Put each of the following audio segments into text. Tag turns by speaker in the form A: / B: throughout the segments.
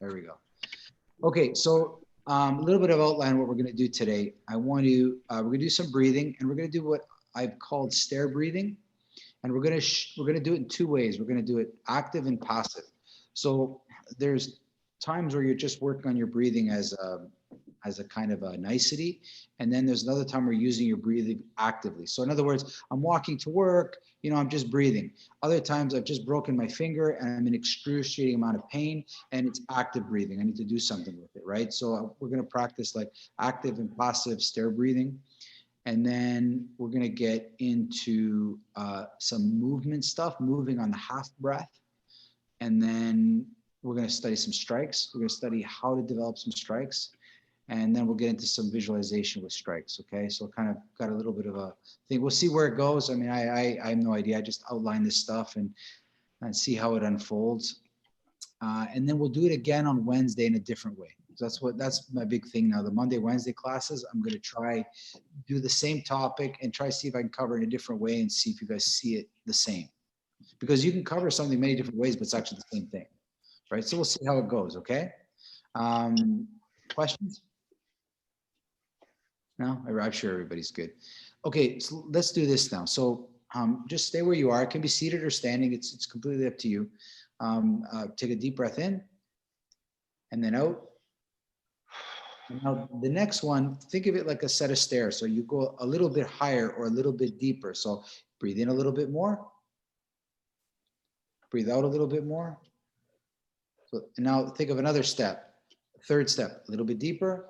A: There we go. Okay, so a little bit of outline what we're going to do today. We're going to do some breathing, and we're going to do what I've called stare breathing, and we're going to do it in two ways. We're going to do it active and passive. So there's times where you're just working on your breathing as a kind of a nicety. And then there's another time we're using your breathing actively. So in other words, I'm walking to work, I'm just breathing. Other times I've just broken my finger and I'm in excruciating amount of pain and it's active breathing. I need to do something with it, right? So we're going to practice like active and passive stare breathing. And then we're going to get into some movement stuff, moving on the half breath. And then we're going to study some strikes. We're going to study how to develop some strikes. And then we'll get into some visualization with strikes. Okay, so kind of got a little bit of a thing. We'll see where it goes. I mean, I have no idea. I just outline this stuff and see how it unfolds. And then we'll do it again on Wednesday in a different way. So that's my big thing now. The Monday, Wednesday classes, I'm going to try do the same topic and try to see if I can cover it in a different way and see if you guys see it the same. Because you can cover something many different ways, but it's actually the same thing, right? So we'll see how it goes. Okay. Questions? No, I'm sure everybody's good. Okay, so let's do this now. So just stay where you are. It can be seated or standing. It's completely up to you. Take a deep breath in and then out. And now the next one, think of it like a set of stairs. So you go a little bit higher or a little bit deeper. So breathe in a little bit more. Breathe out a little bit more. So and now think of another step. Third step, a little bit deeper.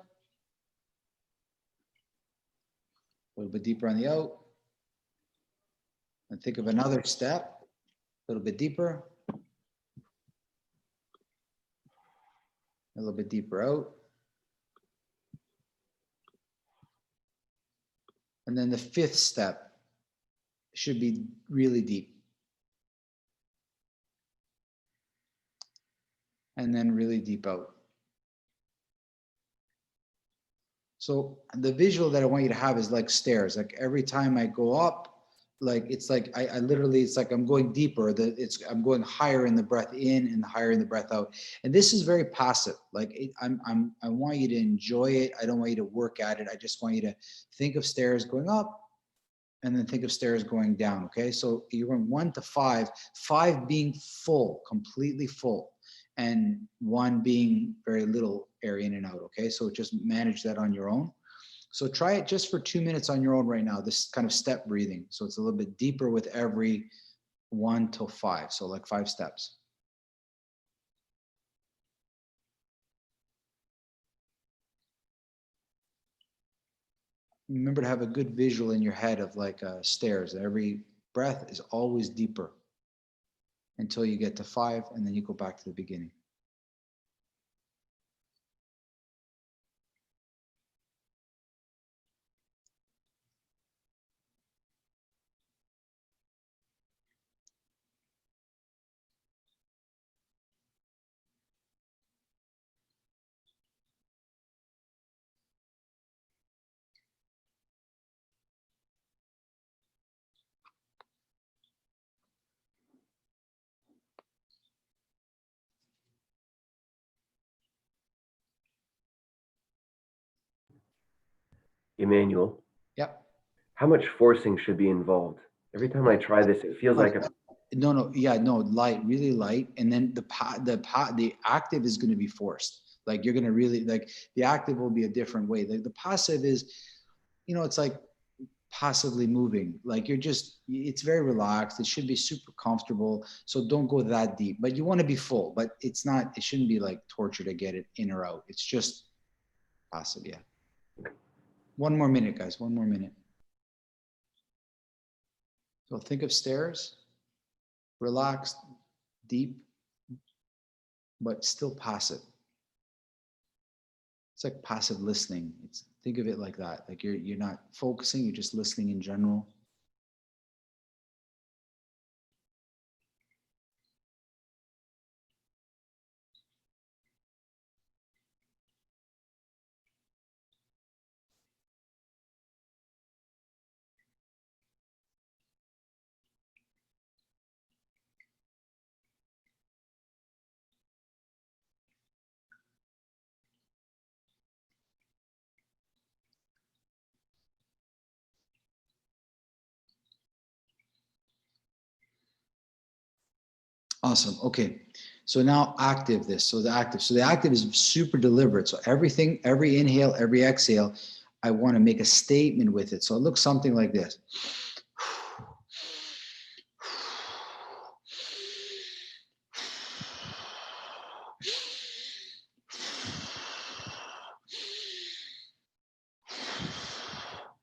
A: A little bit deeper on the out. And think of another step, a little bit deeper. A little bit deeper out. And then the fifth step should be really deep. And then really deep out. So the visual that I want you to have is like stairs. Like every time I go up, like it's like I literally, it's like I'm going deeper. I'm going higher in the breath in and higher in the breath out. And this is very passive. Like I want you to enjoy it. I don't want you to work at it. I just want you to think of stairs going up and then think of stairs going down. Okay, so you're going 1 to 5, 5 being full, completely full, and 1 being very little area in and out. Okay, so just manage that on your own. So try it just for 2 minutes on your own right now, this kind of step breathing. So it's a little bit deeper with every 1 till 5. So like 5 steps. Remember to have a good visual in your head of like stairs. Every breath is always deeper until you get to 5, and then you go back to the beginning.
B: Emmanuel,
A: Yep.
B: how much forcing should be involved? Every time I try this, it feels like
A: No, light, really light, and then the active is going to be forced. Like you're going to really like the active will be a different way. The passive is, it's like passively moving. Like it's very relaxed. It should be super comfortable. So don't go that deep. But you want to be full. But it shouldn't be like torture to get it in or out. It's just passive. Yeah. 1 more minute, guys. 1 more minute. So think of stairs. Relaxed, deep, but still passive. It's like passive listening. Think of it like that. Like you're not focusing, you're just listening in general. Awesome. Okay. So now active this. So the active is super deliberate. So everything, every inhale, every exhale, I want to make a statement with it. So it looks something like this.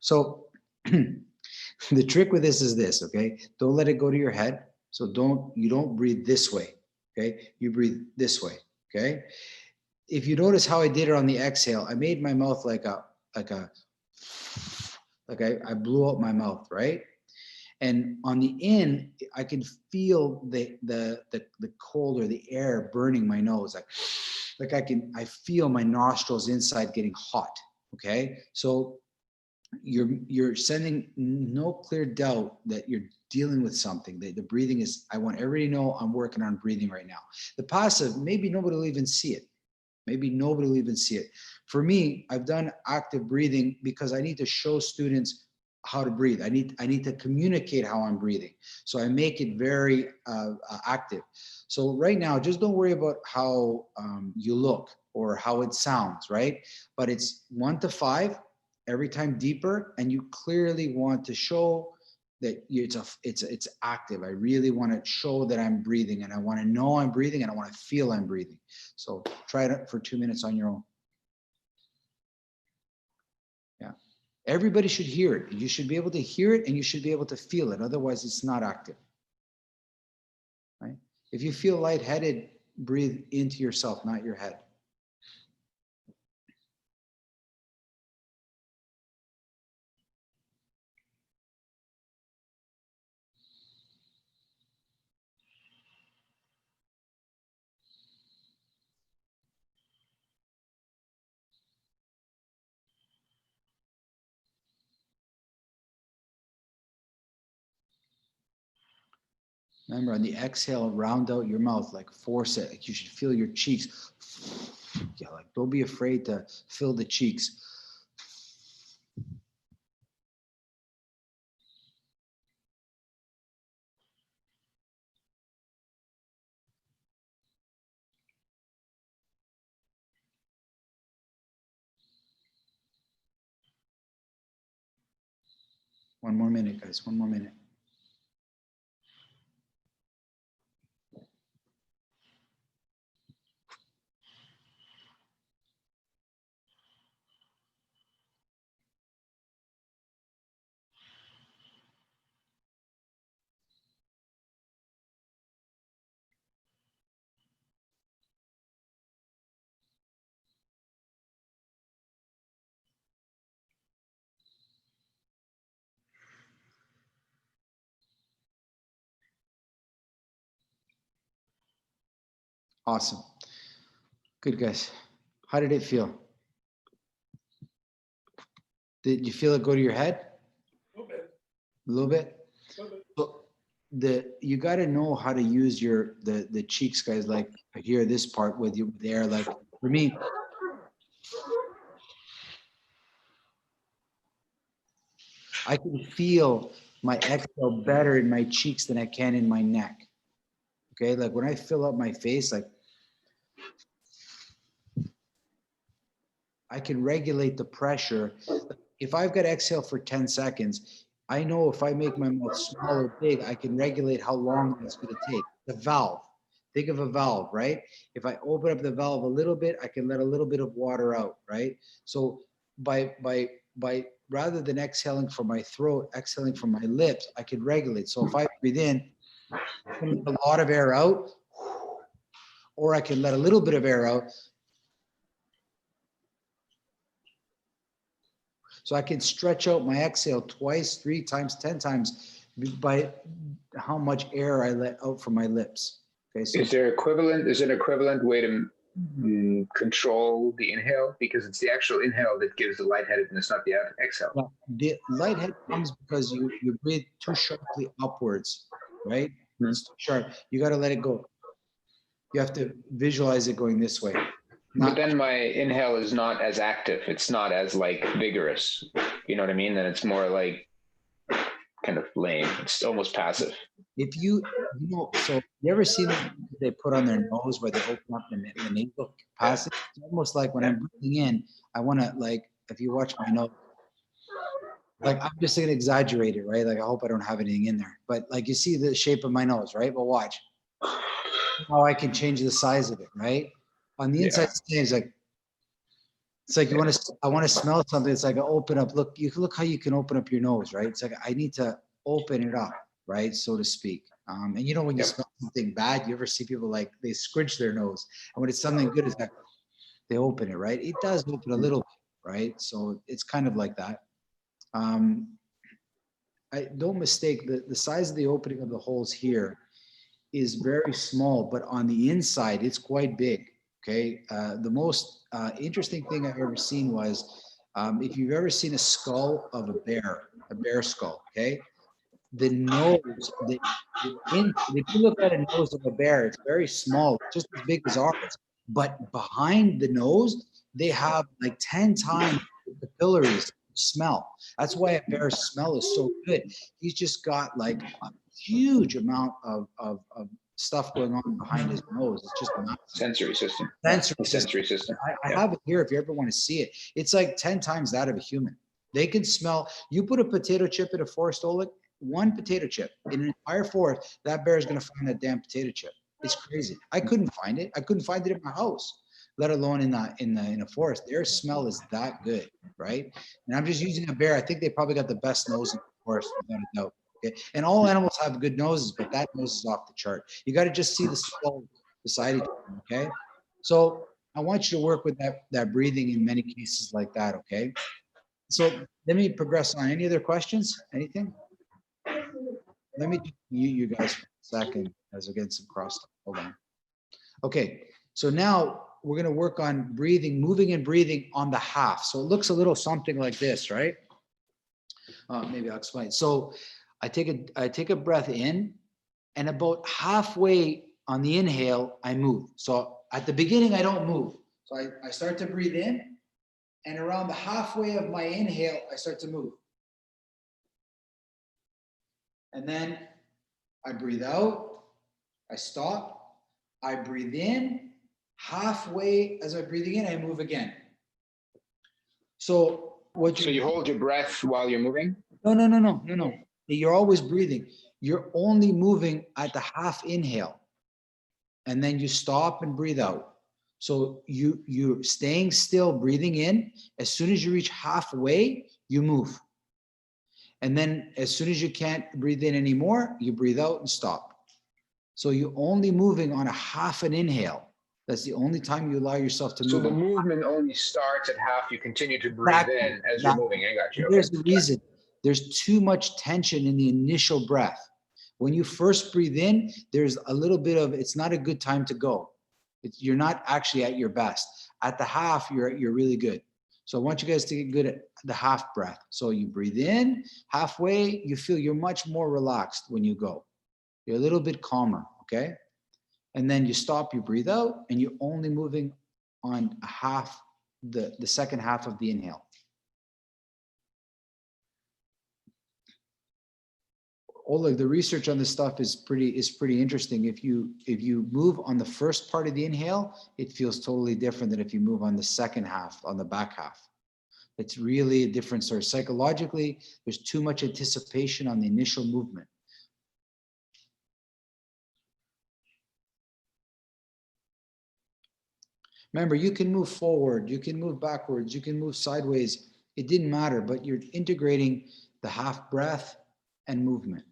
A: So the trick with this is this, okay? Don't let it go to your head. So you don't breathe this way, okay? You breathe this way, okay? If you notice how I did it on the exhale, I made my mouth like I blew out my mouth, right? And on the in, I can feel the cold or the air burning my nose. Like I feel my nostrils inside getting hot. Okay. So you're sending no clear doubt that you're dealing with something. The breathing is, I want everybody to know I'm working on breathing right now. The passive, maybe nobody will even see it. Maybe nobody will even see it. For me, I've done active breathing because I need to show students how to breathe. I need to communicate how I'm breathing. So I make it very active. So right now, just don't worry about how you look or how it sounds, right? But it's 1 to 5, every time deeper, and you clearly want to show that it's active. I really want to show that I'm breathing, and I want to know I'm breathing, and I want to feel I'm breathing. So try it for 2 minutes on your own. Yeah. Everybody should hear it. You should be able to hear it and you should be able to feel it. Otherwise, it's not active. Right? If you feel lightheaded, breathe into yourself, not your head. Remember, on the exhale, round out your mouth, like force it. Like you should feel your cheeks. Yeah, like don't be afraid to fill the cheeks. One more minute, guys. One more minute. Awesome. Good, guys. How did it feel? Did you feel it go to your head? A little bit. A little bit? A little bit. So you got to know how to use the cheeks, guys. Like here, this part with you there. Like for me, I can feel my exhale better in my cheeks than I can in my neck. Okay, like when I fill up my face, like I can regulate the pressure. If I've got exhale for 10 seconds, I know if I make my mouth small or big, I can regulate how long it's going to take. The valve. Think of a valve, right? If I open up the valve a little bit, I can let a little bit of water out, right? So by rather than exhaling from my throat, exhaling from my lips, I can regulate. So if I breathe in, a lot of air out, or I can let a little bit of air out. So I can stretch out my exhale twice, 3 times, 10 times by how much air I let out from my lips. Okay. So
C: is there an equivalent way to control the inhale? Because it's the actual inhale that gives the lightheadedness, not the exhale.
A: yeah, the lighthead comes because you breathe too sharply upwards, right? It's too sharp. You got to let it go. You have to visualize it going this way.
C: But then my inhale is not as active. It's not as like vigorous. You know what I mean? Then it's more like kind of lame. It's almost passive.
A: if you know, so you ever seen them, they put on their nose where they open up the nasal passage? It's almost like when I'm breathing in, I want to like, if you watch my nose, like I'm just gonna exaggerate it, right? Like I hope I don't have anything in there, but like you see the shape of my nose, right? But watch how I can change the size of it, right? On the inside, it's like you want to. I want to smell something. It's like I open up. Look, you look how you can open up your nose, right? It's like I need to open it up, right, so to speak. And you know when you
C: Yep.
A: smell something bad, you ever see people like they squinch their nose, and when it's something good, it's like they open it, right? It does open a little bit, right? So it's kind of like that. Um, I don't mistake the size of the opening of the holes here is very small, but on the inside, it's quite big. Okay. The most interesting thing I've ever seen was if you've ever seen a skull of a bear skull, okay, the nose, if you look at a nose of a bear, it's very small, just as big as ours. But behind the nose, they have like 10 times the capillaries smell. That's why a bear's smell is so good. He's just got like a huge amount of stuff going on behind his nose. It's just massive.
C: Sensory system.
A: Sensory
C: Sensory system.
A: I have it here if you ever want to see it. It's like 10 times that of a human. They can smell. You put a potato chip in a forest, Oleg, one potato chip in an entire forest, that bear is going to find that damn potato chip. It's crazy. I couldn't find it. I couldn't find it in my house, let alone in a forest. Their smell is that good, right? And I'm just using a bear. I think they probably got the best nose in the forest, without a doubt. Okay? And all animals have good noses, but that nose is off the chart. You got to just see the skull beside each other, okay? So I want you to work with that breathing in many cases like that, okay? So let me progress on. Any other questions? Anything? Let me mute you guys for a second as we're getting some cross. Hold on. Okay, so now we're going to work on breathing, moving and breathing on the half. So it looks a little something like this, right? Maybe I'll explain. So I take a breath in, and about halfway on the inhale, I move. So at the beginning, I don't move. So I start to breathe in, and around the halfway of my inhale, I start to move. And then I breathe out, I stop, I breathe in, halfway as I'm breathing in, I move again. So
C: So you hold your breath while you're moving?
A: No. You're always breathing. You're only moving at the half inhale. And then you stop and breathe out. So you're staying still, breathing in. As soon as you reach halfway, you move. And then as soon as you can't breathe in anymore, you breathe out and stop. So you're only moving on a half an inhale. That's the only time you allow yourself to move.
C: So the movement only starts at half. You continue to breathe in as you're moving. I got you.
A: There's a reason. There's too much tension in the initial breath. When you first breathe in, there's a little bit of, it's not a good time to go. You're not actually at your best. At the half, you're really good. So I want you guys to get good at the half breath. So you breathe in, halfway, you feel you're much more relaxed when you go. You're a little bit calmer, okay? And then you stop, you breathe out, and you're only moving on half, the second half of the inhale. Oleg, the research on this stuff is pretty interesting. If you move on the first part of the inhale, it feels totally different than if you move on the second half, on the back half. It's really a different story. Psychologically, there's too much anticipation on the initial movement. Remember, you can move forward, you can move backwards, you can move sideways. It didn't matter, but you're integrating the half breath and movement.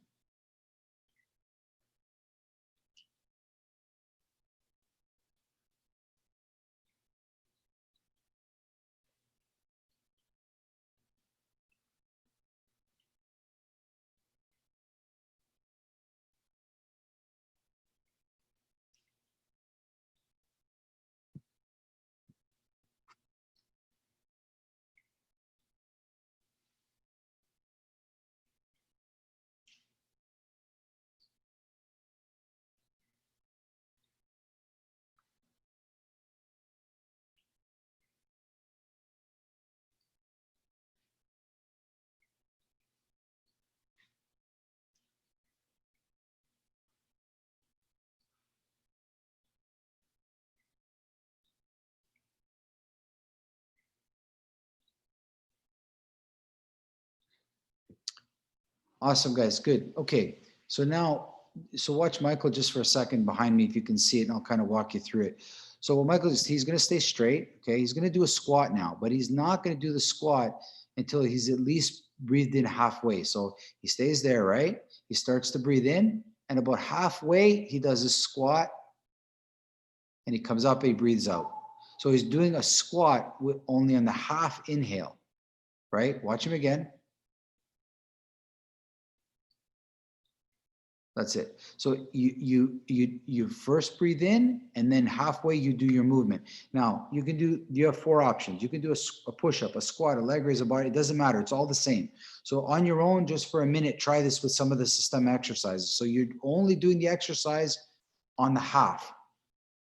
A: Awesome, guys. Good. Okay. So now, so watch Michael just for a second behind me if you can see it, and I'll kind of walk you through it. So what Michael is, he's going to stay straight. Okay. He's going to do a squat now, but he's not going to do the squat until he's at least breathed in halfway. So he stays there, right? He starts to breathe in, and about halfway, he does a squat, and he comes up and he breathes out. So he's doing a squat with only on the half inhale, right? Watch him again. That's it. So you first breathe in, and then halfway you do your movement. Now you have four options. You can do a push-up, a squat, a leg raise, a body. It doesn't matter. It's all the same. So on your own, just for a minute, try this with some of the system exercises. So you're only doing the exercise on the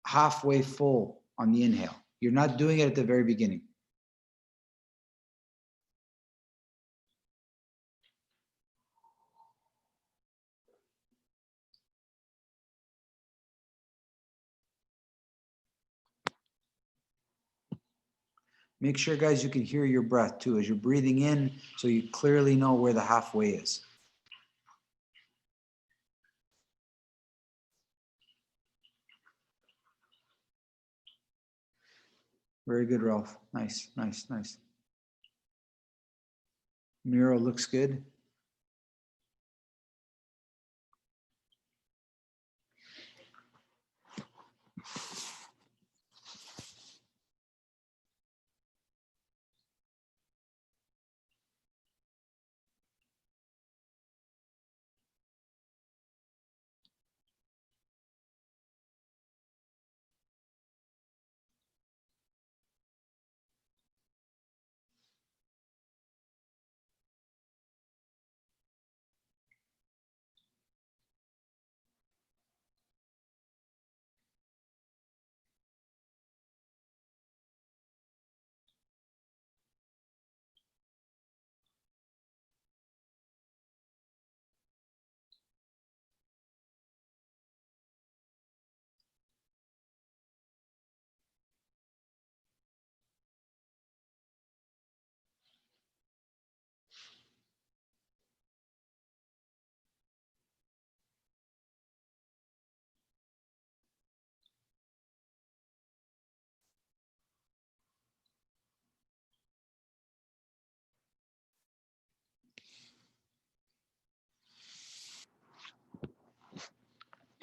A: halfway full on the inhale. You're not doing it at the very beginning. Make sure, guys, you can hear your breath too as you're breathing in, so you clearly know where the halfway is. Very good, Ralph. Nice, nice, nice. Miro looks good.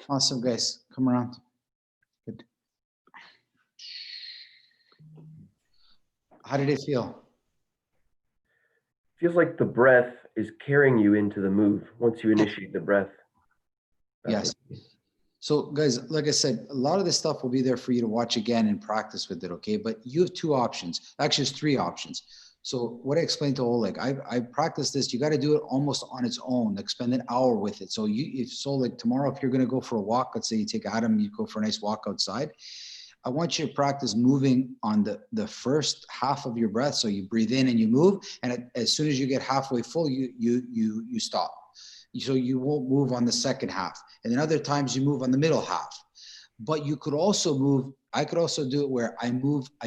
A: Awesome, guys. Come around. Good. How did it feel?
B: Feels like the breath is carrying you into the move once you initiate the breath.
A: Yes. So guys, like I said, a lot of this stuff will be there for you to watch again and practice with it, okay? But you have two options. Actually, it's three options. So what I explained to Oleg, I practiced this. You got to do it almost on its own. Like spend an hour with it. So like tomorrow, if you're going to go for a walk, let's say you take Adam, you go for a nice walk outside. I want you to practice moving on the first half of your breath. So you breathe in and you move, and as soon as you get halfway full, you stop. So you won't move on the second half. And then other times you move on the middle half. But you could also move, I could also do it where I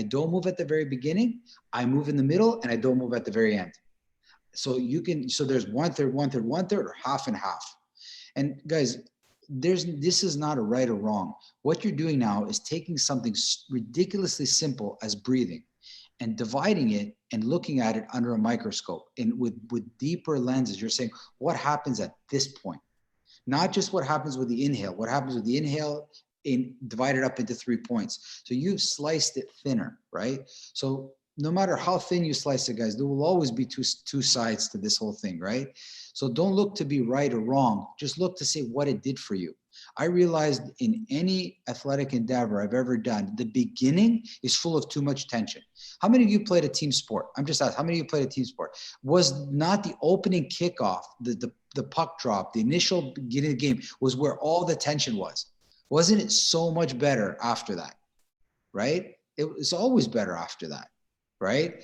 A: don't move at the very beginning, I move in the middle, and I don't move at the very end. So there's 1/3, 1/3, 1/3, or half and half. And guys, this is not a right or wrong. What you're doing now is taking something ridiculously simple as breathing and dividing it and looking at it under a microscope and with deeper lenses. You're saying, what happens at this point? Not just what happens with the inhale, what happens with the inhale divided up into 3 points. So you've sliced it thinner, right? So no matter how thin you slice it, guys, there will always be two sides to this whole thing, right? So don't look to be right or wrong. Just look to see what it did for you. I realized in any athletic endeavor I've ever done, the beginning is full of too much tension. How many of you played a team sport? I'm just asking, how many of you played a team sport? Was not the opening kickoff, the puck drop, the initial beginning of the game was where all the tension was? Wasn't it so much better after that, right? It was always better after that, right?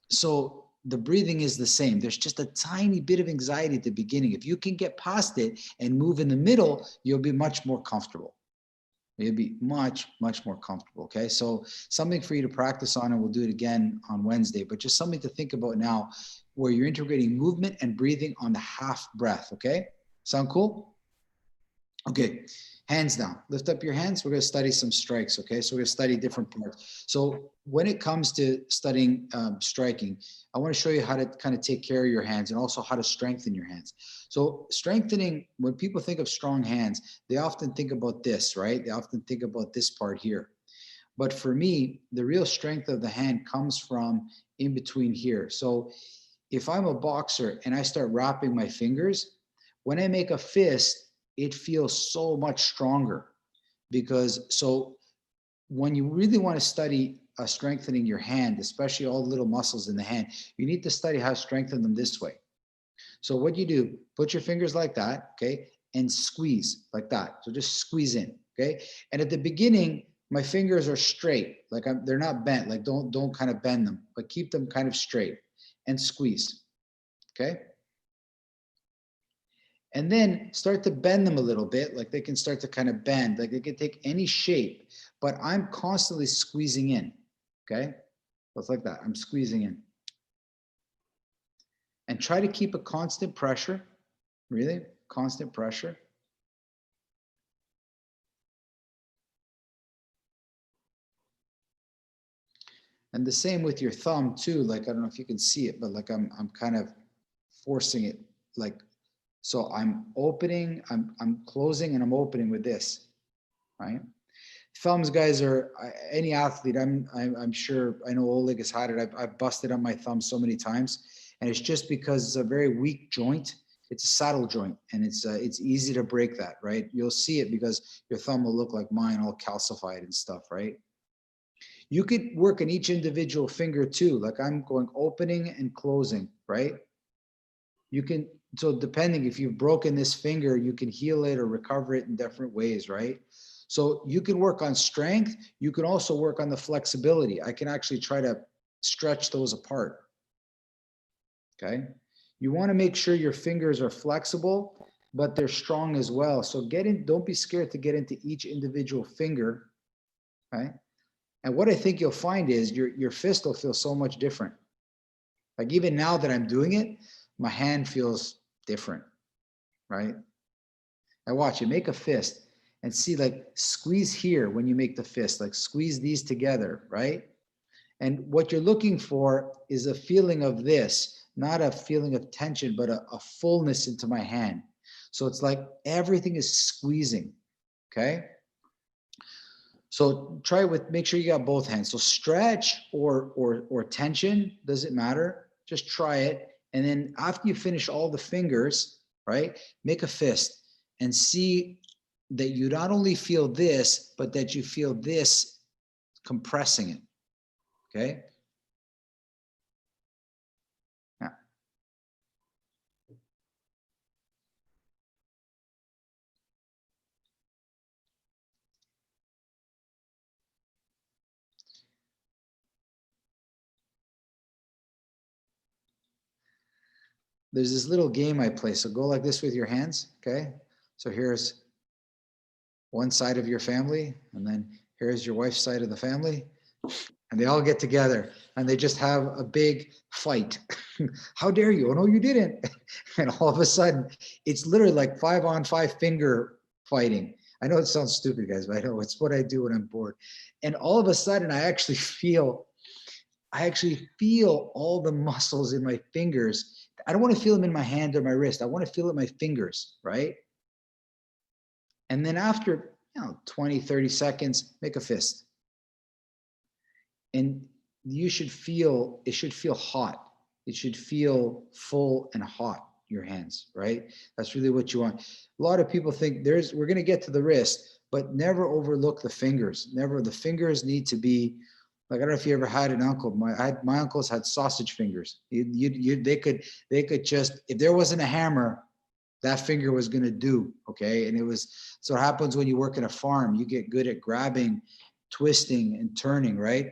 A: So the breathing is the same. There's just a tiny bit of anxiety at the beginning. If you can get past it and move in the middle, you'll be much more comfortable. You'll be much, much more comfortable. Okay. So something for you to practice on, and we'll do it again on Wednesday, but just something to think about now where you're integrating movement and breathing on the half breath. Okay. Sound cool? Okay. Hands down. Lift up your hands. We're going to study some strikes. Okay. So we're going to study different parts. So when it comes to studying striking, I want to show you how to kind of take care of your hands and also how to strengthen your hands. So strengthening, when people think of strong hands, they often think about this, right? They often think about this part here. But for me, the real strength of the hand comes from in between here. So if I'm a boxer and I start wrapping my fingers, when I make a fist, it feels so much stronger because so when you really want to study strengthening your hand, especially all the little muscles in the hand, you need to study how to strengthen them this way. So what you do, put your fingers like that, okay, and squeeze like that. So just squeeze in, okay? And at the beginning, my fingers are straight, like they're not bent, like don't kind of bend them, but keep them kind of straight and squeeze, okay? And then start to bend them a little bit, like they can start to kind of bend, like they can take any shape, but I'm constantly squeezing in, okay? So it's like that, I'm squeezing in. And try to keep a constant pressure, really, constant pressure. And the same with your thumb too, like, I don't know if you can see it, but like I'm kind of forcing it, like, so I'm opening, I'm closing and I'm opening with this, right? Thumbs, guys, are any athlete. I'm sure, I know Oleg has had it. I've busted on my thumb so many times, and it's just because it's a very weak joint. It's a saddle joint, and it's easy to break that, right? You'll see it because your thumb will look like mine, all calcified and stuff, right? You could work on each individual finger too. Like I'm going opening and closing, right? You can, so depending if you've broken this finger, you can heal it or recover it in different ways, right? So you can work on strength. You can also work on the flexibility. I can actually try to stretch those apart. Okay. You want to make sure your fingers are flexible, but they're strong as well. So get in, don't be scared to get into each individual finger. Okay. And what I think you'll find is your fist will feel so much different. Like even now that I'm doing it, my hand feels different, right? I watch you make a fist and see, like, squeeze here when you make the fist, like squeeze these together, right? And what you're looking for is a feeling of this, not a feeling of tension, but a fullness into my hand. So it's like everything is squeezing, okay? So try it with, make sure you got both hands. So stretch or tension, doesn't matter. Just try it. And then after you finish all the fingers, right, make a fist and see that you not only feel this, but that you feel this compressing it. Okay. Yeah. There's this little game I play. So go like this with your hands. Okay. So here's one side of your family, and then here's your wife's side of the family. And they all get together and they just have a big fight. How dare you? Oh, no, you didn't. And all of a sudden, it's literally like 5-on-5 finger fighting. I know it sounds stupid, guys, but I know it's what I do when I'm bored. And all of a sudden, I actually feel all the muscles in my fingers. I don't want to feel them in my hand or my wrist. I want to feel it in my fingers, right? And then after 20, 30 seconds, make a fist. And you should feel, it should feel hot. It should feel full and hot, your hands, right? That's really what you want. A lot of people think we're going to get to the wrist, but never overlook the fingers. Never, the fingers need to be, like, I don't know if you ever had an uncle. My uncles had sausage fingers. They could just, if there wasn't a hammer, that finger was going to do, okay? And it was, so it happens when you work in a farm, you get good at grabbing, twisting and turning, right?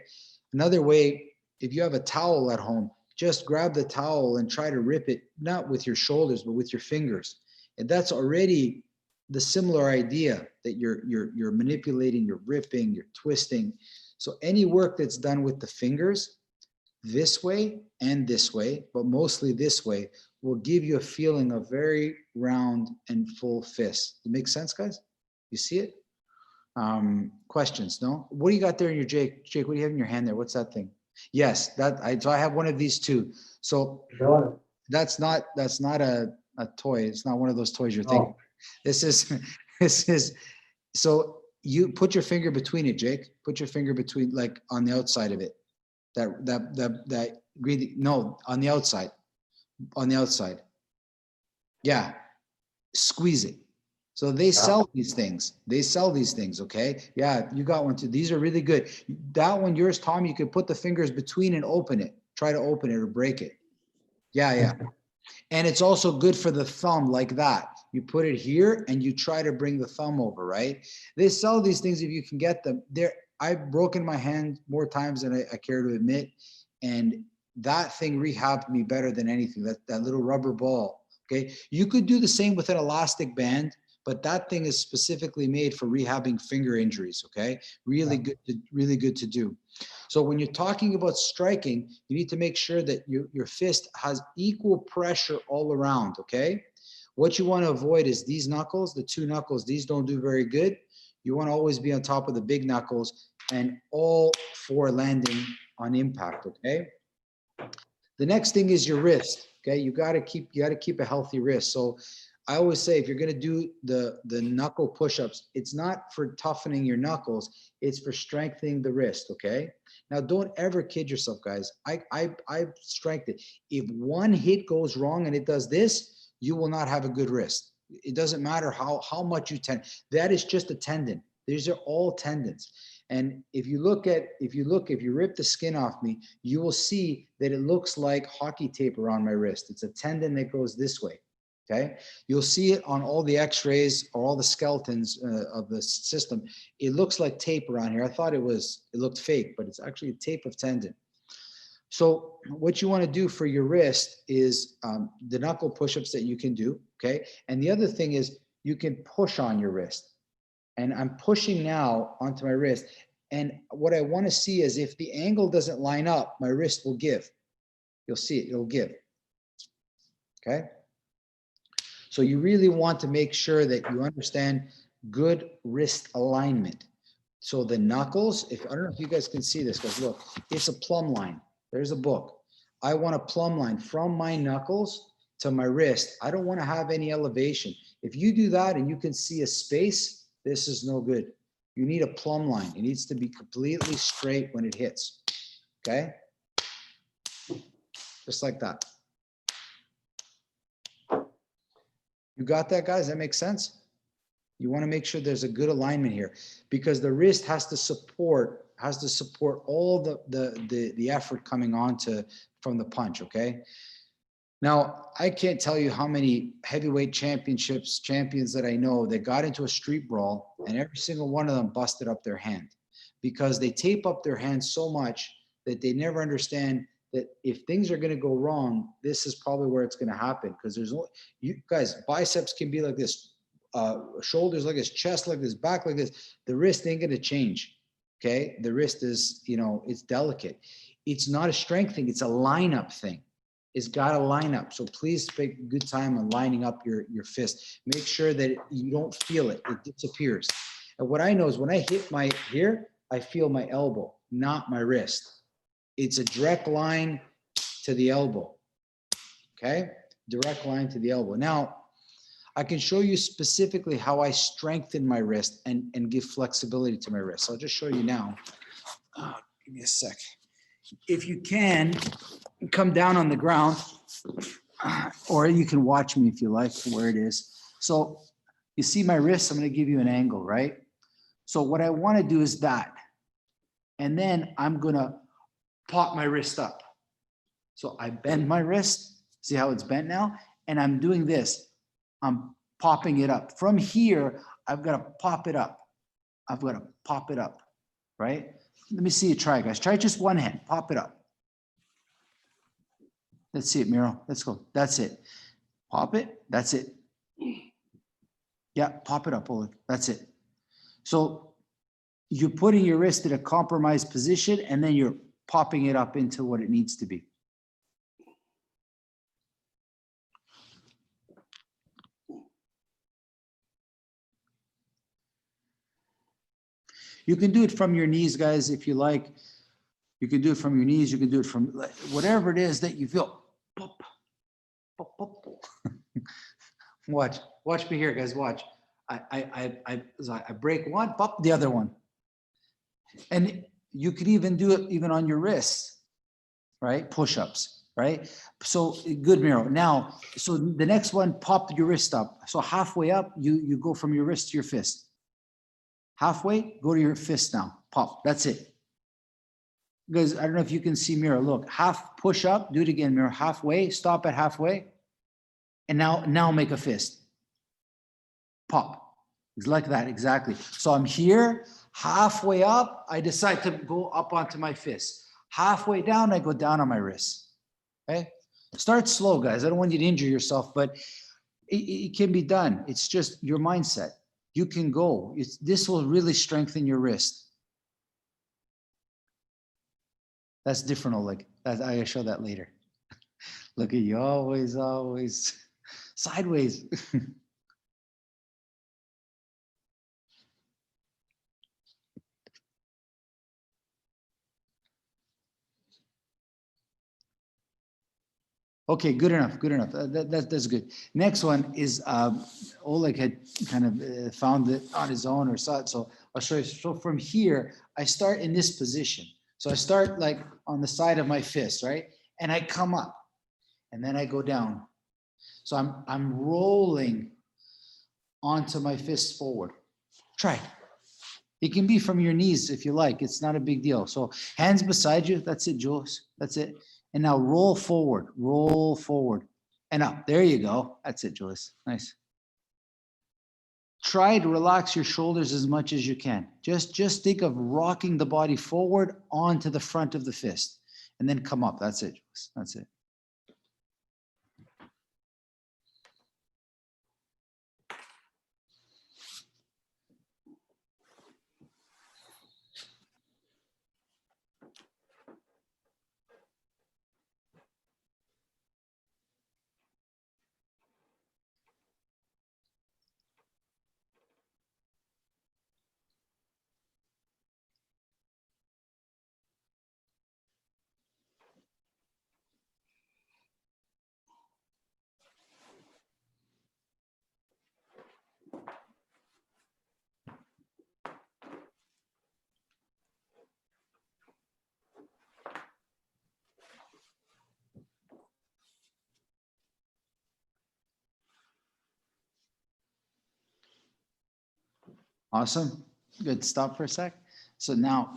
A: Another way, if you have a towel at home, just grab the towel and try to rip it, not with your shoulders, but with your fingers. And that's already the similar idea that you're manipulating, you're ripping, you're twisting. So any work that's done with the fingers this way and this way, but mostly this way, will give you a feeling of very round and full fist. It makes sense, guys? You see it? Questions? No? What do you got there in your Jake? Jake, what do you have in your hand there? What's that thing? Yes, so I have one of these too. So that's not a toy. It's not one of those toys you're thinking. This is, so you put your finger between it, Jake. Put your finger between, like on the outside of it. That green, no, on the outside. On the outside. Yeah. Squeeze it. So they sell these things. They sell these things, okay? Yeah, you got one too. These are really good. That one, yours, Tom, you could put the fingers between and open it. Try to open it or break it. Yeah, yeah. And it's also good for the thumb, like that. You put it here and you try to bring the thumb over, right? They sell these things if you can get them. I've broken my hand more times than I care to admit. And that thing rehabbed me better than anything, that little rubber ball, okay? You could do the same with an elastic band, but that thing is specifically made for rehabbing finger injuries, okay? Really good to do. So when you're talking about striking, you need to make sure that your fist has equal pressure all around, okay? What you want to avoid is these knuckles, the two knuckles, these don't do very good. You want to always be on top of the big knuckles and all four landing on impact, okay? The next thing is your wrist, okay? You got to keep a healthy wrist. So I always say, if you're going to do the knuckle push-ups, it's not for toughening your knuckles, it's for strengthening the wrist, okay? Now, don't ever kid yourself, guys. I've strengthened. If one hit goes wrong and it does this, you will not have a good wrist. It doesn't matter how much you tend. That is just a tendon. These are all tendons. And if you rip the skin off me, you will see that it looks like hockey tape around my wrist. It's a tendon that goes this way. Okay, you'll see it on all the x-rays or all the skeletons of the system. It looks like tape around here. I thought it looked fake, but it's actually a tape of tendon. So what you want to do for your wrist is the knuckle push-ups that you can do, okay? And the other thing is you can push on your wrist. And I'm pushing now onto my wrist. And what I want to see is if the angle doesn't line up, my wrist will give. You'll see it, it'll give, okay? So you really want to make sure that you understand good wrist alignment. So the knuckles, I don't know if you guys can see this, because look, it's a plumb line. There's a book. I want a plumb line from my knuckles to my wrist. I don't want to have any elevation. If you do that and you can see a space, this is no good. You need a plumb line. It needs to be completely straight when it hits, okay? Just like that. You got that, guys? That makes sense? You want to make sure there's a good alignment here, because the wrist has to support all the effort coming on from the punch, okay? Now, I can't tell you how many heavyweight champions that I know that got into a street brawl, and every single one of them busted up their hand, because they tape up their hand so much that they never understand that if things are going to go wrong, this is probably where it's going to happen. Because you guys, biceps can be like this, shoulders like this, chest like this, back like this. The wrist ain't going to change. Okay, the wrist is, it's delicate. It's not a strength thing; it's a lineup thing. It's got to line up. So please take good time on lining up your fist. Make sure that you don't feel it; it disappears. And what I know is when I hit my here, I feel my elbow, not my wrist. It's a direct line to the elbow, okay? Direct line to the elbow. Now, I can show you specifically how I strengthen my wrist and give flexibility to my wrist. So I'll just show you now. Give me a sec. If you can, come down on the ground, or you can watch me if you like where it is. So you see my wrist, I'm gonna give you an angle, right? So what I wanna do is that. And then I'm gonna pop my wrist up. So I bend my wrist, see how it's bent now? And I'm doing this, I'm popping it up. From here, I've got to pop it up. I've got to pop it up, right? Let me see you try, guys. Try just one hand, pop it up. Let's see it, Miro. Let's go. That's it. Pop it, that's it. Yeah, pop it up, Oleg. That's it. So you're putting your wrist in a compromised position and then you're popping it up into what it needs to be. You can do it from your knees, guys, if you like. You can do it from your knees. You can do it from whatever it is that you feel. Pop, pop, pop, pop. Watch me here, guys. Watch. I break one, pop the other one. And you could even do it even on your wrists, right? Push-ups, right? So good, Miro. Now, so the next one, pop your wrist up. So halfway up, you go from your wrist to your fist. Halfway, go to your fist now. Pop. That's it. Because I don't know if you can see Miro. Look, half push up. Do it again, Miro. Halfway. Stop at halfway. And now make a fist. Pop. It's like that, exactly. So I'm here, halfway up, I decide to go up onto my fist. Halfway down, I go down on my wrist. Okay? Start slow, guys. I don't want you to injure yourself, but it can be done. It's just your mindset. You can go. This will really strengthen your wrist. That's different, Oleg. I show that later. Look at you, always sideways. Okay, good enough, good enough. That's good. Next one is Oleg had kind of found it on his own or saw it. So I'll show you. So from here, I start in this position. So I start like on the side of my fist, right? And I come up and then I go down. So I'm rolling onto my fist forward. Try it. It can be from your knees if you like. It's not a big deal. So hands beside you. That's it, Jules. That's it. And now roll forward, and up. There you go. That's it, Jules. Nice. Try to relax your shoulders as much as you can. Just think of rocking the body forward onto the front of the fist and then come up. That's it, Jules. That's it. Awesome. Good. Stop for a sec. So now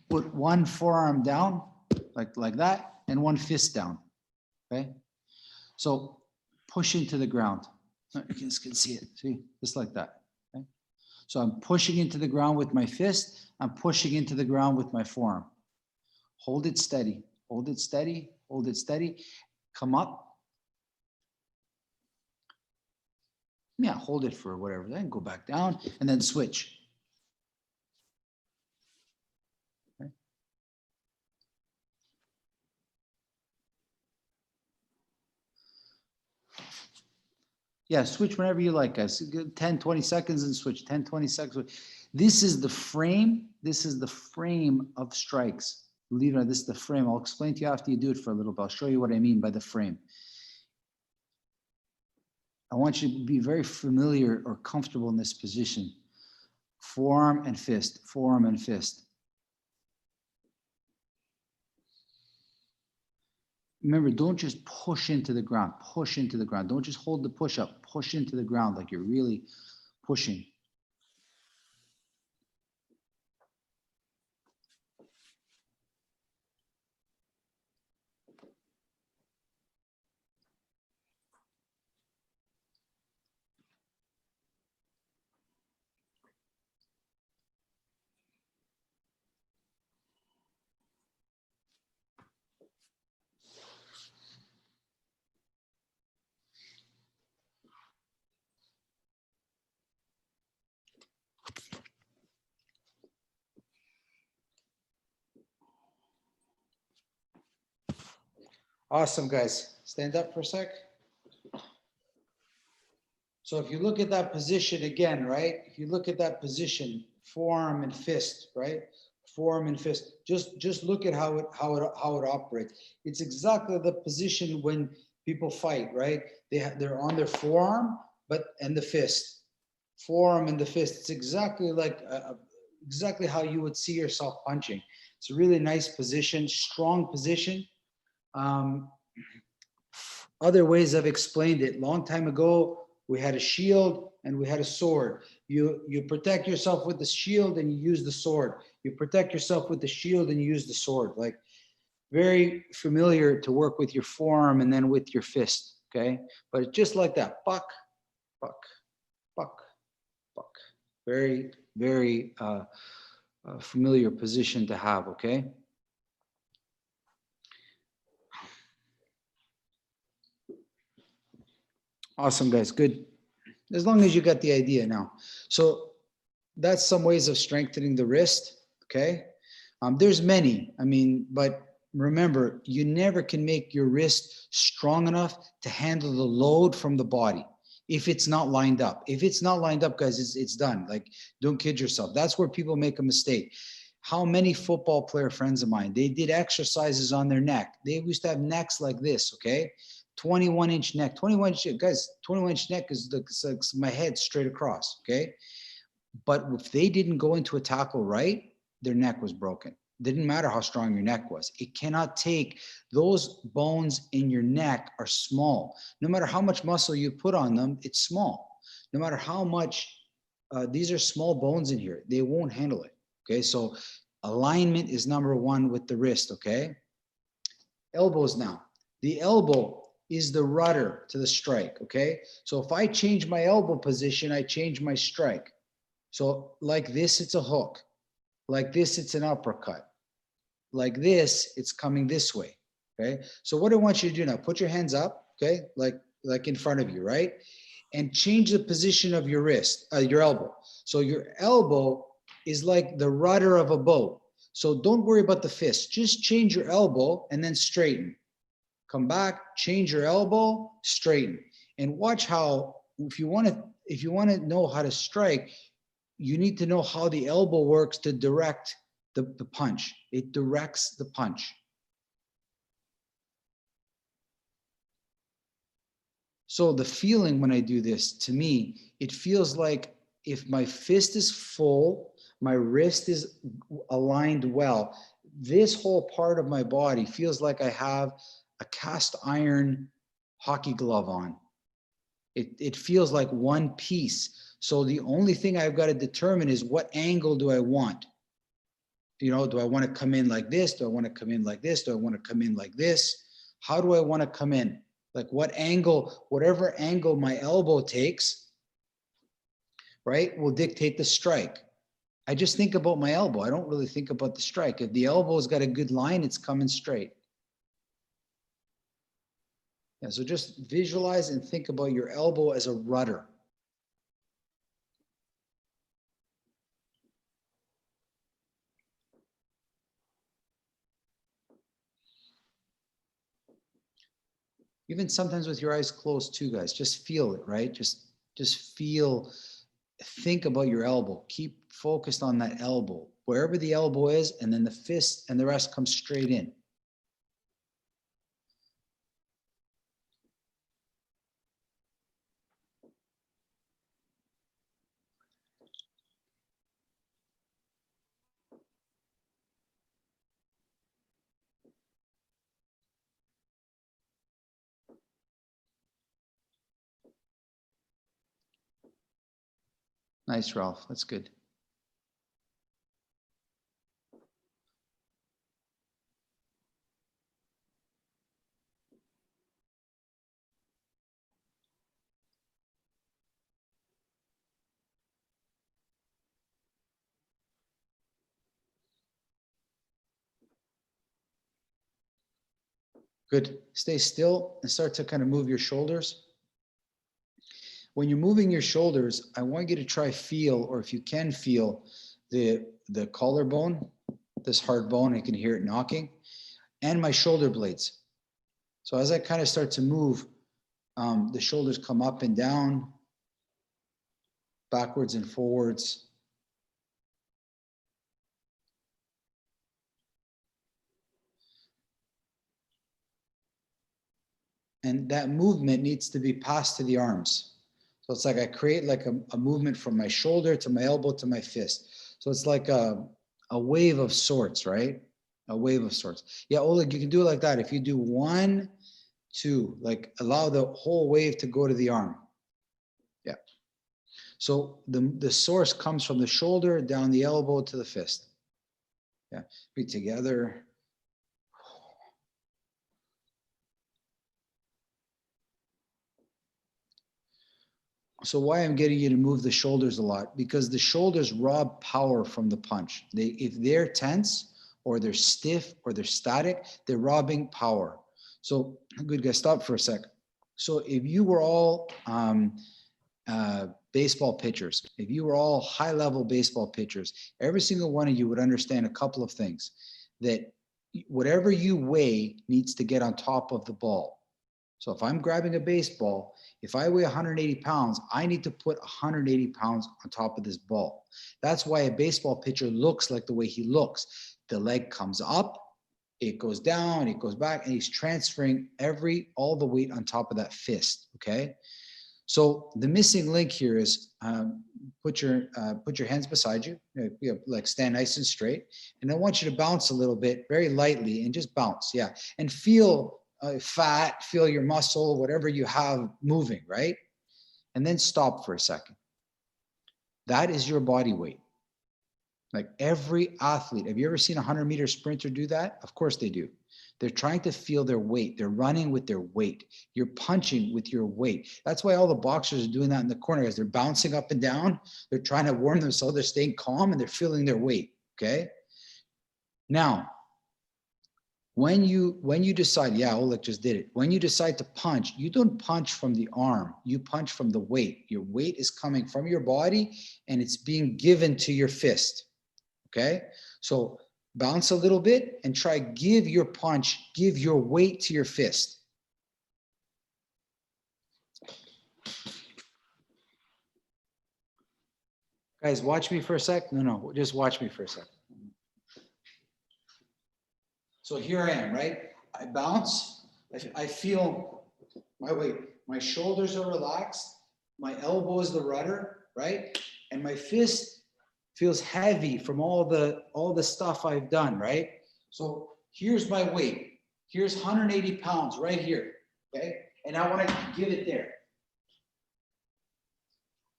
A: put one forearm down like that and one fist down. Okay. So push into the ground. You guys can see it. See, just like that. Okay. So I'm pushing into the ground with my fist. I'm pushing into the ground with my forearm. Hold it steady. Hold it steady. Hold it steady. Come up. Yeah, hold it for whatever. Then go back down and then switch. Okay. Yeah, switch whenever you like, guys. 10, 20 seconds and switch. 10, 20 seconds. This is the frame. This is the frame of strikes. Believe it or not, this is the frame. I'll explain to you after you do it for a little bit. I'll show you what I mean by the frame. I want you to be very familiar or comfortable in this position. Forearm and fist, forearm and fist. Remember, don't just push into the ground, push into the ground. Don't just hold the push up, push into the ground like you're really pushing. Awesome, guys. Stand up for a sec. So if you look at that position again, right? If you look at that position, forearm and fist, right? Forearm and fist. Just look at how it operates. It's exactly the position when people fight, right? They're on their forearm, and the fist, forearm and the fist. It's exactly like exactly how you would see yourself punching. It's a really nice position, strong position. Other ways I've explained it. Long time ago, we had a shield and we had a sword. You protect yourself with the shield and you use the sword. You protect yourself with the shield and you use the sword. Like very familiar to work with your forearm and then with your fist. Okay, but just like that, buck, buck, buck, buck. Very, very familiar position to have. Okay. Awesome, guys. Good. As long as you got the idea now. So that's some ways of strengthening the wrist. Okay. There's many. I mean, but remember, you never can make your wrist strong enough to handle the load from the body if it's not lined up. If it's not lined up, guys, it's done. Like, don't kid yourself. That's where people make a mistake. How many football player friends of mine, they did exercises on their neck. They used to have necks like this, okay? 21-inch neck, 21-inch, guys, 21-inch neck is like my head straight across, okay? But if they didn't go into a tackle right, their neck was broken. Didn't matter how strong your neck was. It cannot take, those bones in your neck are small. No matter how much muscle you put on them, it's small. No matter how much, these are small bones in here. They won't handle it. Okay, so alignment is number one with the wrist, okay? Elbows now. The elbow is the rudder to the strike, okay? So if I change my elbow position, I change my strike. So like this, it's a hook. Like this, it's an uppercut. Like this, it's coming this way, okay? So what I want you to do now, put your hands up, okay? Like in front of you, right? And change the position of your wrist, your elbow. So your elbow is like the rudder of a boat. So don't worry about the fist. Just change your elbow and then straighten. Come back, change your elbow, straighten. And watch how, if you want to know how to strike, you need to know how the elbow works to direct the punch. It directs the punch. So the feeling when I do this, to me, it feels like if my fist is full, my wrist is aligned well, this whole part of my body feels like I have a cast iron hockey glove on. It feels like one piece. So the only thing I've got to determine is what angle do I want? You know, do I want to come in like this? Do I want to come in like this? Do I want to come in like this? How do I want to come in? Like what angle, whatever angle my elbow takes, right, will dictate the strike. I just think about my elbow. I don't really think about the strike. If the elbow's got a good line, it's coming straight. Yeah, so just visualize and think about your elbow as a rudder. Even sometimes with your eyes closed too, guys, just feel it, right? Just feel, think about your elbow. Keep focused on that elbow, wherever the elbow is, and then the fist and the rest comes straight in. Nice, Ralph. That's good. Good. Stay still and start to kind of move your shoulders. When you're moving your shoulders, I want you to try feel, or if you can feel the collarbone, this hard bone, I can hear it knocking, and my shoulder blades. So as I kind of start to move, the shoulders come up and down, backwards and forwards. And that movement needs to be passed to the arms. So it's like I create like a movement from my shoulder to my elbow to my fist. So it's like a wave of sorts, right? A wave of sorts. Yeah, Oleg, you can do it like that. If you do 1, 2, like allow the whole wave to go to the arm. Yeah. So the source comes from the shoulder down the elbow to the fist. Yeah, be together. So why I'm getting you to move the shoulders a lot, because the shoulders rob power from the punch. If they're tense or they're stiff or they're static, they're robbing power. So good guys, stop for a sec. So if you were all baseball pitchers, if you were all high level baseball pitchers, every single one of you would understand a couple of things, that whatever you weigh needs to get on top of the ball. So if I'm grabbing a baseball, if I weigh 180 pounds, I need to put 180 pounds on top of this ball. That's why a baseball pitcher looks like the way he looks. The leg comes up, it goes down, it goes back, and he's transferring all the weight on top of that fist, okay? So the missing link here is put your hands beside you, like stand nice and straight. And I want you to bounce a little bit, very lightly, and just bounce, yeah. And feel fat, feel your muscle, whatever you have moving, right? And then stop for a second. That is your body weight. Like every athlete, have you ever seen a 100-meter sprinter do that? Of course they do. They're trying to feel their weight. They're running with their weight. You're punching with your weight. That's why all the boxers are doing that in the corner, as they're bouncing up and down. They're trying to warm themselves. They're staying calm and they're feeling their weight, okay? Now, when you decide, yeah, Oleg just did it. When you decide to punch, you don't punch from the arm. You punch from the weight. Your weight is coming from your body and it's being given to your fist, okay? So bounce a little bit and try give your punch, give your weight to your fist. Guys, watch me for a sec. No, just watch me for a sec. So here I am, right? I bounce. I feel my weight. My shoulders are relaxed. My elbow is the rudder, right? And my fist feels heavy from all the stuff I've done, right? So here's my weight. Here's 180 pounds right here, okay? And I want to give it there.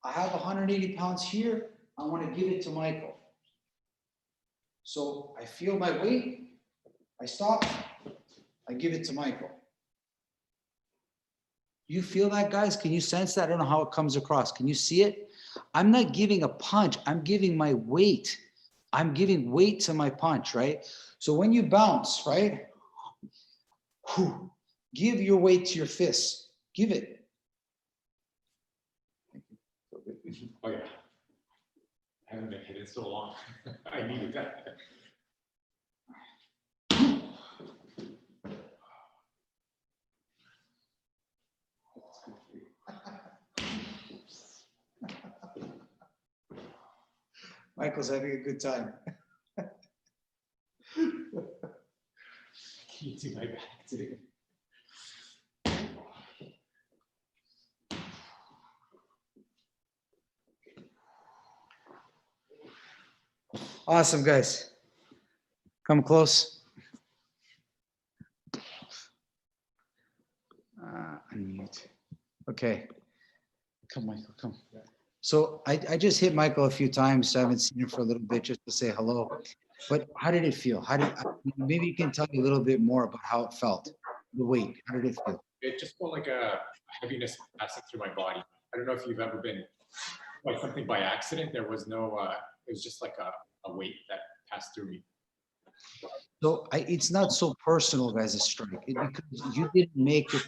A: I have 180 pounds here. I want to give it to Michael. So I feel my weight. I stop. I give it to Michael. You feel that, guys? Can you sense that? I don't know how it comes across. Can you see it? I'm not giving a punch. I'm giving my weight. I'm giving weight to my punch, right? So when you bounce, right? Give your weight to your fist. Give it.
D: Oh yeah. I haven't been hit in so long. I needed that.
A: Michael's having a good time.
D: Key to my back today.
A: Awesome, guys. Come close. Unmute. Okay. Come, Michael, come. So I just hit Michael a few times. I haven't seen him for a little bit just to say hello. But how did it feel? Maybe you can tell me a little bit more about how it felt, the weight. How did it feel?
D: It just felt like a heaviness passing through my body. I don't know if you've ever been like something by accident. There was no, it was just like a weight that passed through me.
A: So it's not so personal, guys, a strike. Because you didn't make it.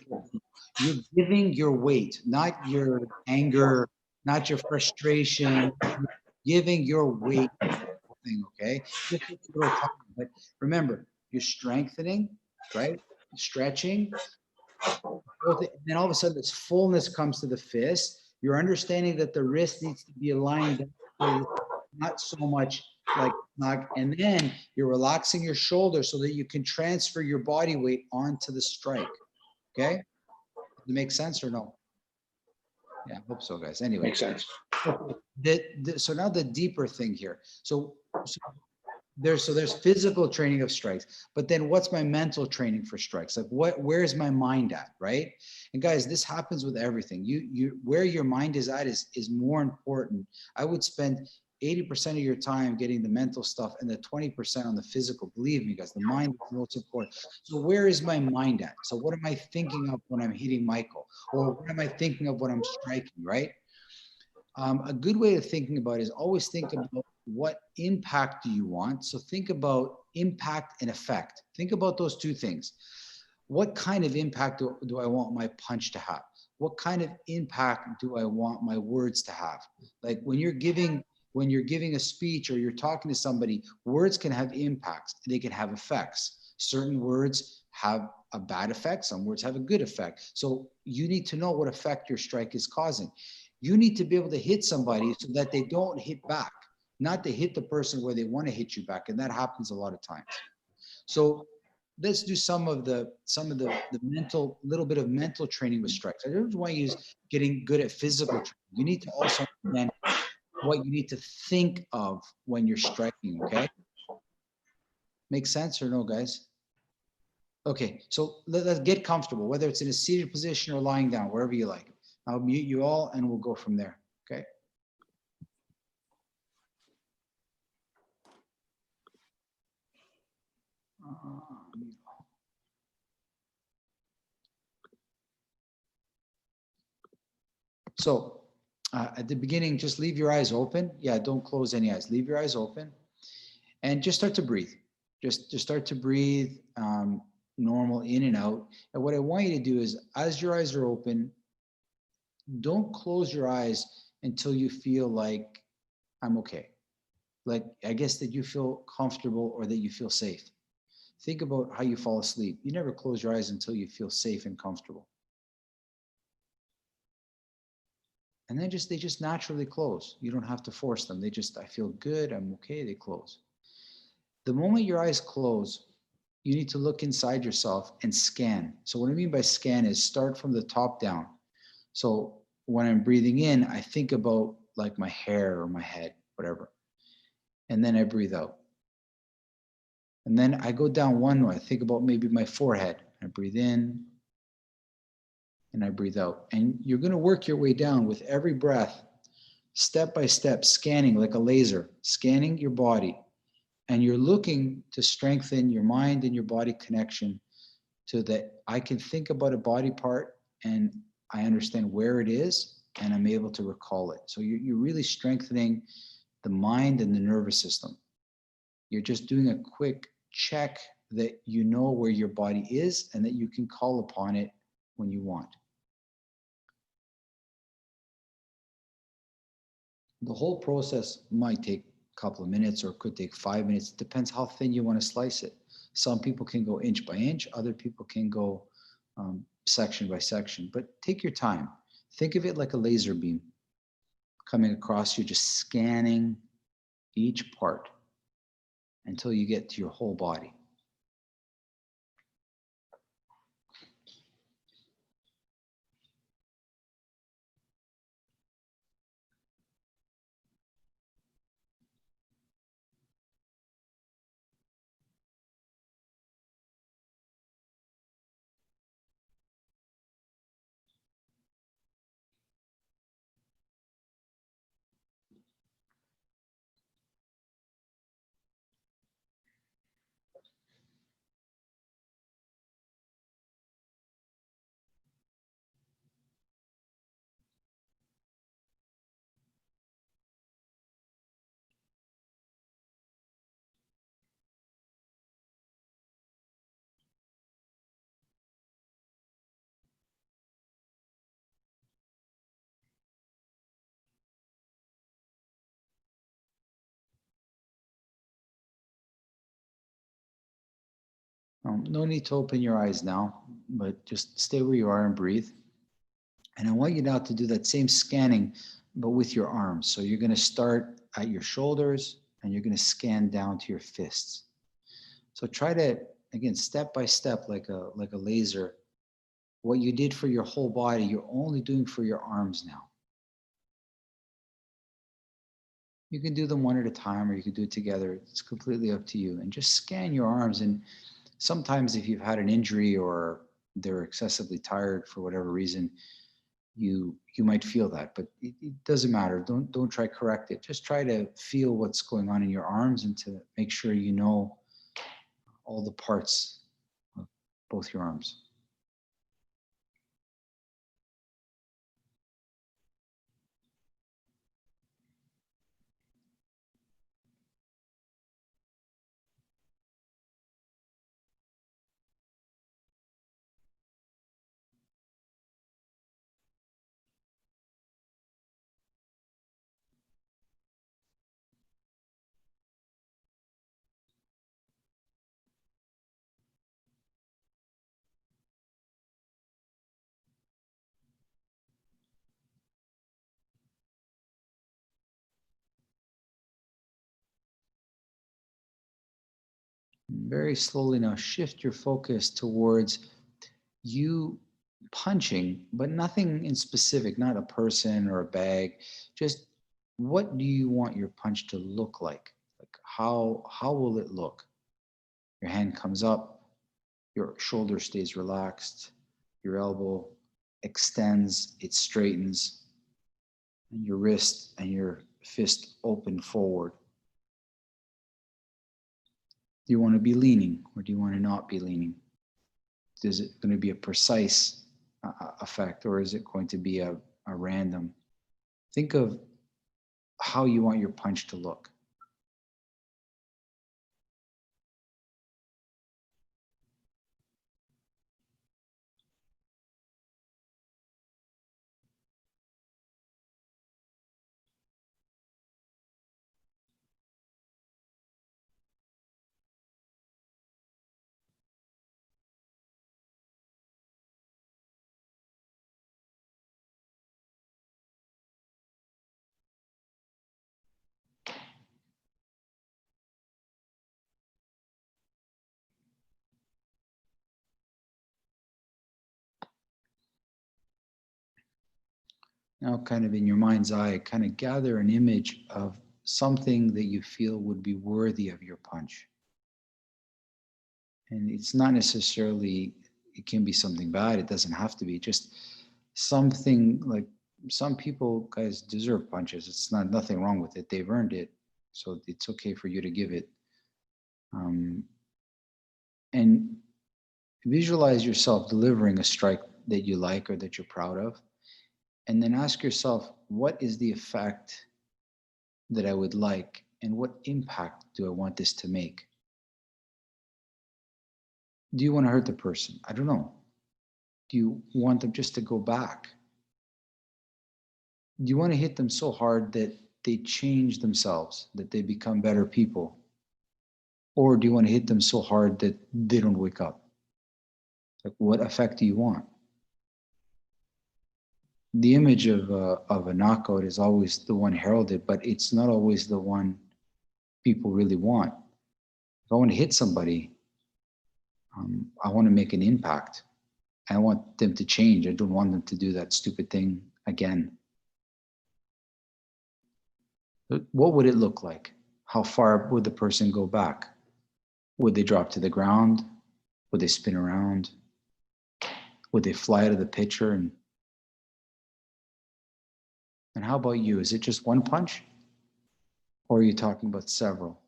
A: You're giving your weight, not your anger, not your frustration. You're giving your weight to the whole thing, okay? Just takes a little time, but remember, you're strengthening, right? Stretching, Then all of a sudden this fullness comes to the fist. You're understanding that the wrist needs to be aligned, not so much like knock, and then you're relaxing your shoulder so that you can transfer your body weight onto the strike. Okay? Does it make sense or no? Yeah, I hope so, guys. Anyway.
C: Makes sense.
A: So now the deeper thing here. So there's physical training of strikes, but then what's my mental training for strikes? Like where's my mind at, right? And guys, this happens with everything. Where your mind is at is more important. I would spend 80% of your time getting the mental stuff and the 20% on the physical. Believe me, guys, the mind is the most important. So where is my mind at? So what am I thinking of when I'm hitting Michael? Or what am I thinking of when I'm striking, right? A good way of thinking about it is always think about what impact do you want. So think about impact and effect. Think about those two things. What kind of impact do I want my punch to have? What kind of impact do I want my words to have? Like when you're giving a speech or you're talking to somebody, words can have impacts. They can have effects. Certain words have a bad effect. Some words have a good effect. So you need to know what effect your strike is causing. You need to be able to hit somebody so that they don't hit back, not to hit the person where they want to hit you back. And that happens a lot of times. So let's do some of the mental, little bit of mental training with strikes. I don't want to use getting good at physical training. You need to also understand what you need to think of when you're striking, okay? Make sense or no, guys? Okay, so let's get comfortable, whether it's in a seated position or lying down, wherever you like. I'll mute you all and we'll go from there, okay? So at the beginning, just leave your eyes open. Yeah, don't close any eyes. Leave your eyes open and just start to breathe. Just start to breathe normal in and out. And what I want you to do is, as your eyes are open, don't close your eyes until you feel like I'm okay. Like, I guess that you feel comfortable or that you feel safe. Think about how you fall asleep. You never close your eyes until you feel safe and comfortable. And then they just naturally close. You don't have to force them. I feel good, I'm okay, they close. The moment your eyes close, you need to look inside yourself and scan. So what I mean by scan is start from the top down. So when I'm breathing in, I think about like my hair or my head, whatever. And then I breathe out. And then I go down one way. I think about maybe my forehead. I breathe in and I breathe out. And you're going to work your way down with every breath, step by step, scanning like a laser, scanning your body. And you're looking to strengthen your mind and your body connection so that I can think about a body part and I understand where it is and I'm able to recall it. So you're really strengthening the mind and the nervous system. You're just doing a quick check that you know where your body is and that you can call upon it when you want. The whole process might take a couple of minutes or it could take 5 minutes. It depends how thin you want to slice it. Some people can go inch by inch, other people can go section by section, but take your time. Think of it like a laser beam coming across you, just scanning each part until you get to your whole body. No need to open your eyes now, but just stay where you are and breathe. And I want you now to do that same scanning, but with your arms. So you're going to start at your shoulders and you're going to scan down to your fists. So try to, again, step by step, like a laser. What you did for your whole body, you're only doing for your arms now. You can do them one at a time, or you can do it together. It's completely up to you. And just scan your arms. And sometimes if you've had an injury or they're excessively tired for whatever reason, you might feel that, but it doesn't matter. Don't try correct it. Just try to feel what's going on in your arms and to make sure you know all the parts of both your arms. Very slowly now shift your focus towards you punching, but nothing in specific, not a person or a bag. Just what do you want your punch to look like? Like how will it look? Your hand comes up, your shoulder stays relaxed, your elbow extends, it straightens, and your wrist and your fist open forward. Do you want to be leaning or do you want to not be leaning? Is it going to be a precise effect or is it going to be a random? Think of how you want your punch to look. Now, kind of in your mind's eye, kind of gather an image of something that you feel would be worthy of your punch. And it's not necessarily, it can be something bad. It doesn't have to be just something like some people, guys, deserve punches. It's not nothing wrong with it. They've earned it. So it's okay for you to give it. And visualize yourself delivering a strike that you like or that you're proud of. And then ask yourself, what is the effect that I would like? And what impact do I want this to make? Do you want to hurt the person? I don't know. Do you want them just to go back? Do you want to hit them so hard that they change themselves, that they become better people? Or do you want to hit them so hard that they don't wake up? Like, what effect do you want? The image of a knockout is always the one heralded, but it's not always the one people really want. If I want to hit somebody, I want to make an impact. I want them to change. I don't want them to do that stupid thing again. What would it look like? How far would the person go back? Would they drop to the ground? Would they spin around? Would they fly out of the picture? And how about you? Is it just one punch? Or are you talking about several?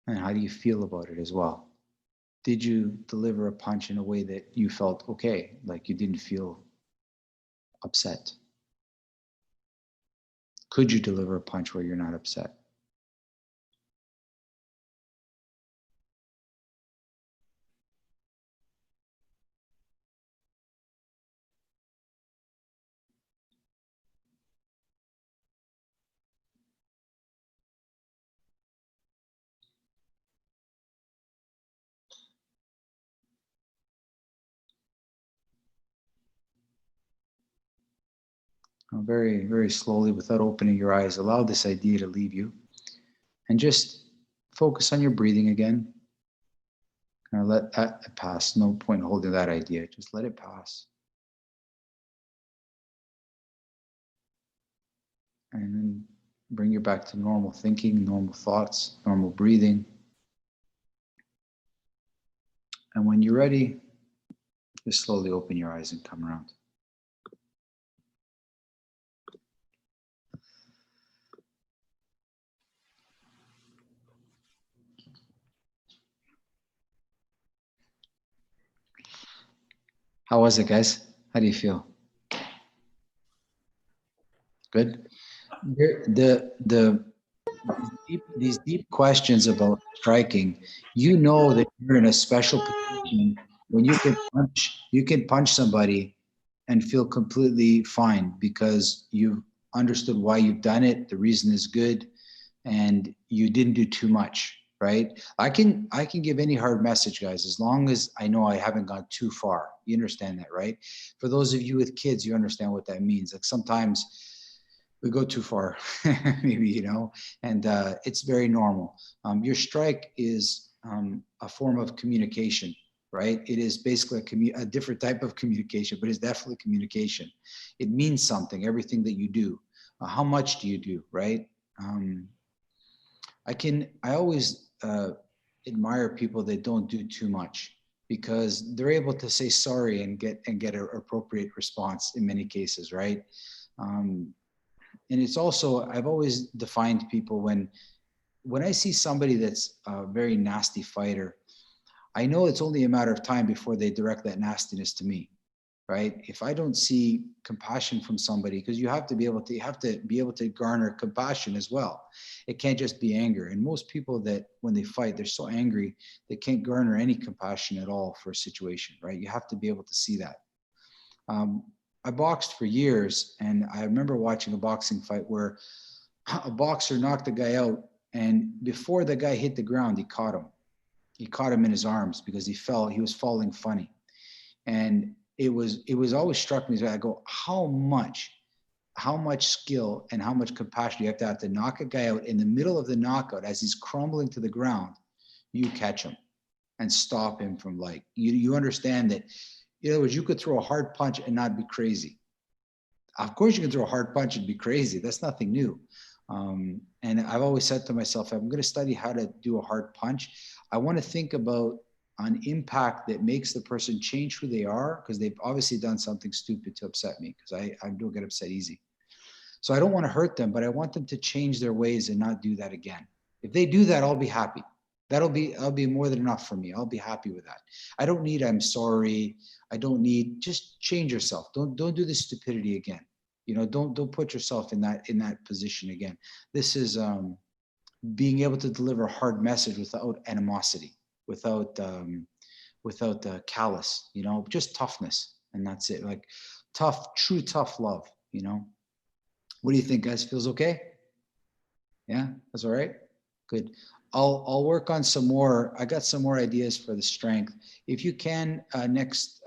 A: And how do you feel about it as well? Did you deliver a punch in a way that you felt okay, like you didn't feel upset? Could you deliver a punch where you're not upset? Very, very slowly, without opening your eyes, allow this idea to leave you and just focus on your breathing again. Kind of let that pass. No point holding that idea. Just let it pass. And then bring you back to normal thinking, normal thoughts, normal breathing. And when you're ready, just slowly open your eyes and come around. How was it, guys? How do you feel? Good. These deep questions about striking, you know that you're in a special position when you can punch somebody and feel completely fine because you've understood why you've done it. The reason is good, and you didn't do too much, right? I can give any hard message, guys, as long as I know I haven't gone too far. You understand that, right? For those of you with kids, you understand what that means. Like sometimes we go too far, maybe, you know, and it's very normal. Your strike is a form of communication, right? It is basically a different type of communication, but it's definitely communication. It means something, everything that you do. How much do you do, right? I always admire people that don't do too much because they're able to say sorry and get an appropriate response in many cases, right? And it's also, I've always defined people when I see somebody that's a very nasty fighter, I know it's only a matter of time before they direct that nastiness to me, right? If I don't see compassion from somebody, because you have to be able to garner compassion as well. It can't just be anger. And most people that when they fight, they're so angry, they can't garner any compassion at all for a situation, right? You have to be able to see that. I boxed for years, and I remember watching a boxing fight where a boxer knocked a guy out, and before the guy hit the ground, he caught him. He caught him in his arms because he was falling funny. And it was always struck me as I go, how much skill and how much compassion you have to knock a guy out in the middle of the knockout as he's crumbling to the ground, you catch him and stop him from you understand that. In other words, you could throw a hard punch and not be crazy. Of course, you can throw a hard punch and be crazy. That's nothing new. And I've always said to myself, I'm going to study how to do a hard punch. I want to think about an impact that makes the person change who they are, because they've obviously done something stupid to upset me, because I don't get upset easy. So I don't want to hurt them, but I want them to change their ways and not do that again. If they do that, I'll be happy. I'll be more than enough for me. I'll be happy with that. I don't need, I'm sorry. I don't need, just change yourself. Don't do this stupidity again. You know, don't put yourself in that position again. This is being able to deliver a hard message without animosity, without callous, you know, just toughness. And that's it. Like true tough love, you know. What do you think, guys? Feels okay? Yeah, that's all right. Good. I'll work on some more. I got some more ideas for the strength. If you can, next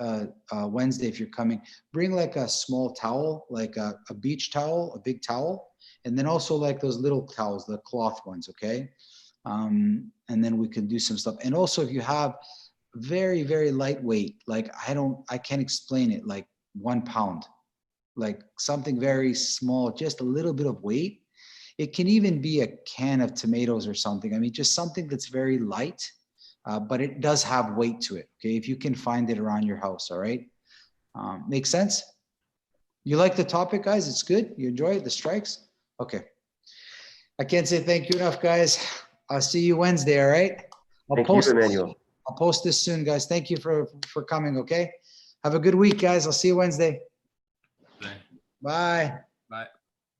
A: Wednesday, if you're coming, bring like a small towel, like a beach towel, a big towel, and then also like those little towels, the cloth ones, okay? And then we can do some stuff. And also if you have very, very lightweight, like I can't explain it, like 1 pound, like something very small, just a little bit of weight. It can even be a can of tomatoes or something. I mean, just something that's very light, but it does have weight to it. Okay, if you can find it around your house, all right? Make sense? You like the topic, guys? It's good? You enjoy it, the strikes? Okay. I can't say thank you enough, guys. I'll see you Wednesday, all right?
B: Thank you, Emmanuel.
A: I'll post this soon, guys. Thank you for coming, okay? Have a good week, guys. I'll see you Wednesday.
E: Bye.
A: Bye.
E: Bye.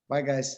A: Bye, guys.